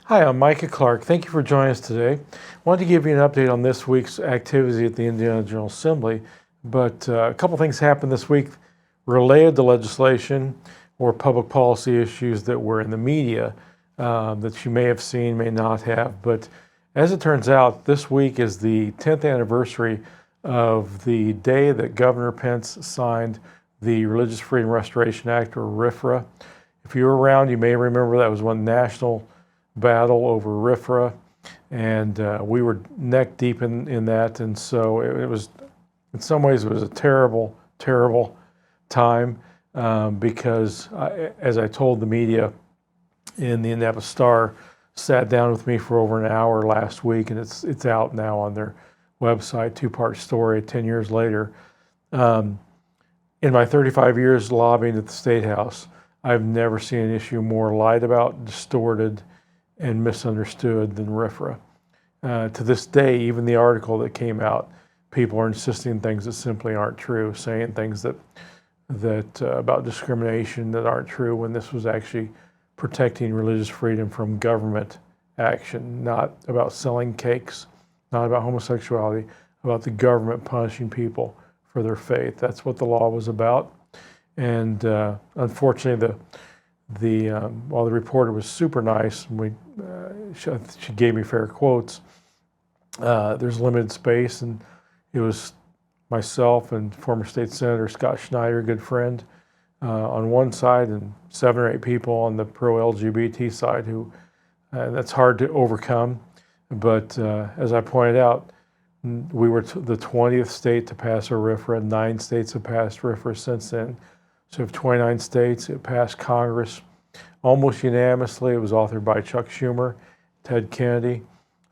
Hi, I'm Micah Clark. Thank you for joining us today. I wanted to give you an update on this week's activity at the Indiana General Assembly, but a couple things happened this week related to legislation or public policy issues that were in the media that you may have seen, may not have. But as it turns out, this week is the 10th anniversary of the day that Governor Pence signed the Religious Freedom Restoration Act, or RFRA. If you were around, you may remember that was one national battle over RFRA, and we were neck deep in that, and so it was, in some ways, it was a terrible, terrible time because as I told the media, in the Indianapolis Star sat down with me for over an hour last week, and it's out now on their website, two-part story 10 years later. In my 35 years lobbying at the State House, I've never seen an issue more lied about, distorted, and misunderstood than RFRA. To this day, even the article that came out, people are insisting things that simply aren't true, saying things that about discrimination that aren't true, when this was actually protecting religious freedom from government action, not about selling cakes, not about homosexuality, about the government punishing people for their faith. That's what the law was about. And unfortunately, while the reporter was super nice, and she gave me fair quotes, there's limited space, and it was myself and former state senator Scott Schneider, a good friend, on one side, and 7 or 8 people on the pro-LGBT side who that's hard to overcome. But as I pointed out, we were the 20th state to pass a RFRA. 9 states have passed RFRA since then. So we have 29 states. It passed Congress almost unanimously. It was authored by Chuck Schumer, Ted Kennedy.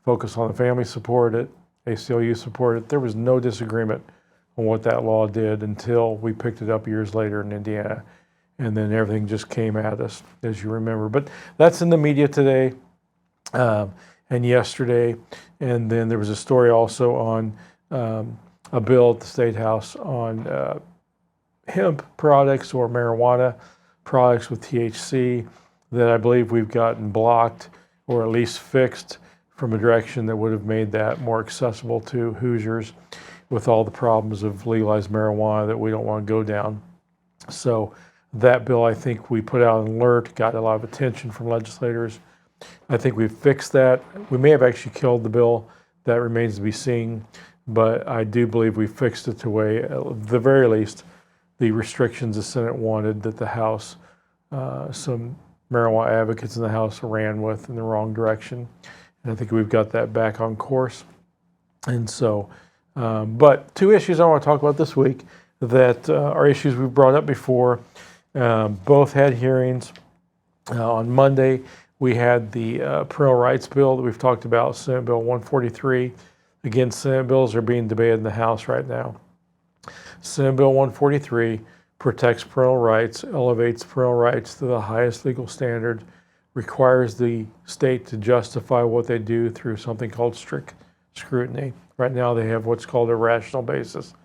Focus on the Family supported it. ACLU supported it. There was no disagreement on what that law did until we picked it up years later in Indiana. And then everything just came at us, as you remember. But that's in the media today and yesterday. And then there was a story also on a bill at the State House on hemp products or marijuana products with THC that I believe we've gotten blocked or at least fixed from a direction that would have made that more accessible to Hoosiers with all the problems of legalized marijuana that we don't want to go down. So that bill, I think we put out an alert, got a lot of attention from legislators. I think we've fixed that. We may have actually killed the bill. That remains to be seen. But I do believe we fixed it to way, at the very least, the restrictions the Senate wanted that the House, some marijuana advocates in the House ran with in the wrong direction. And I think we've got that back on course. And so, but 2 issues I want to talk about this week that are issues we've brought up before. Both had hearings. On Monday, we had the parental rights bill that we've talked about, Senate Bill 143. Again, Senate bills are being debated in the House right now. Senate Bill 143 protects parental rights, elevates parental rights to the highest legal standard, requires the state to justify what they do through something called strict scrutiny. Right now they have what's called a rational basis.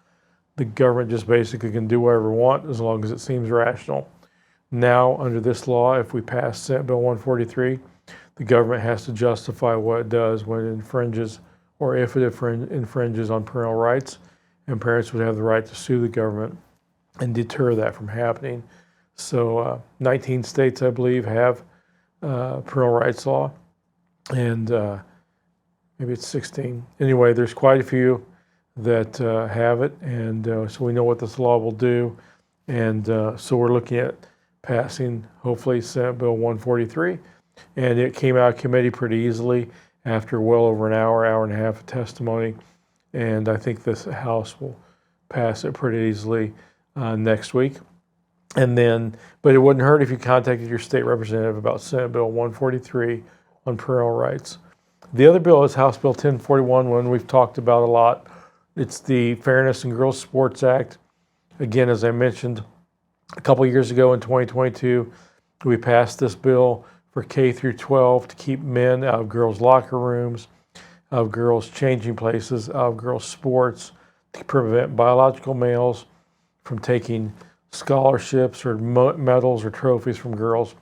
The government just basically can do whatever they want as long as it seems rational. Now, under this law, if we pass Senate Bill 143, the government has to justify what it does when it infringes, or if it infringes on parental rights, and parents would have the right to sue the government and deter that from happening. So 19 states, I believe, have parental rights law, and maybe it's 16. Anyway, there's quite a few that have it, and so we know what this law will do. And so we're looking at passing, hopefully, Senate Bill 143. And it came out of committee pretty easily after well over an hour and a half of testimony. And I think this House will pass it pretty easily next week. And then, but it wouldn't hurt if you contacted your state representative about Senate Bill 143 on parental rights. The other bill is House Bill 1041, one we've talked about a lot. It's the Fairness in Girls Sports Act. Again, as I mentioned, a couple years ago in 2022, we passed this bill for K through 12 to keep men out of girls' locker rooms, out of girls' changing places, out of girls' sports, to prevent biological males from taking scholarships or medals or trophies from girls.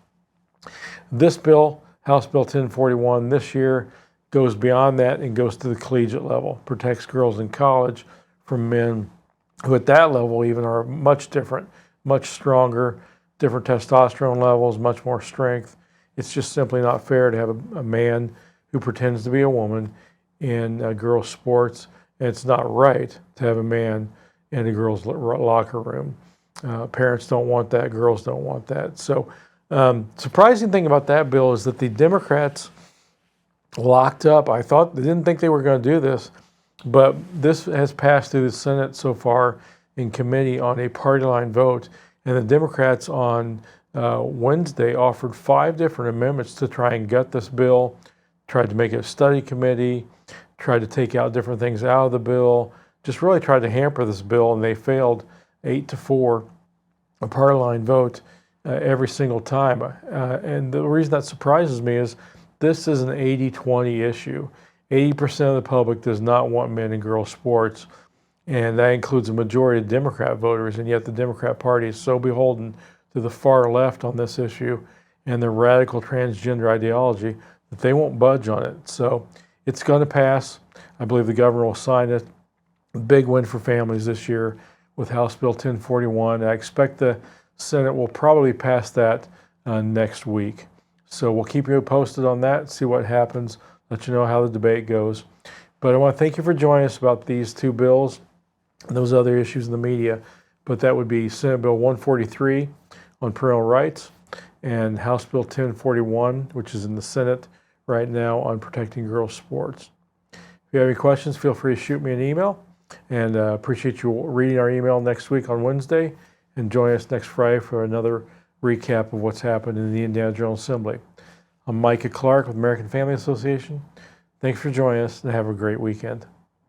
This bill House Bill 1041 this year goes beyond that and goes to the collegiate level, protects girls in college from men who at that level even are much different, much stronger, different testosterone levels, much more strength. It's just simply not fair to have a man who pretends to be a woman in girls' sports, and it's not right to have a man in a girls' locker room. Parents don't want that, girls don't want that. So surprising thing about that bill is that the Democrats locked up. I didn't think they were going to do this, but this has passed through the Senate so far in committee on a party line vote. And the Democrats on Wednesday offered 5 different amendments to try and gut this bill, tried to make it a study committee, tried to take out different things out of the bill, just really tried to hamper this bill, and they failed 8-4, a party line vote every single time. And the reason that surprises me is this is an 80-20 issue. 80% of the public does not want men and girls sports, and that includes a majority of Democrat voters, and yet the Democrat Party is so beholden to the far left on this issue and their radical transgender ideology that they won't budge on it. So it's going to pass. I believe the governor will sign it. A big win for families this year with House Bill 1041. I expect the Senate will probably pass that next week. So we'll keep you posted on that, see what happens, let you know how the debate goes. But I want to thank you for joining us about these 2 bills and those other issues in the media. But that would be Senate Bill 143 on parental rights and House Bill 1041, which is in the Senate right now on protecting girls' sports. If you have any questions, feel free to shoot me an email. And appreciate you reading our email next week on Wednesday. And join us next Friday for another recap of what's happened in the Indiana General Assembly. I'm Micah Clark with American Family Association. Thanks for joining us and have a great weekend.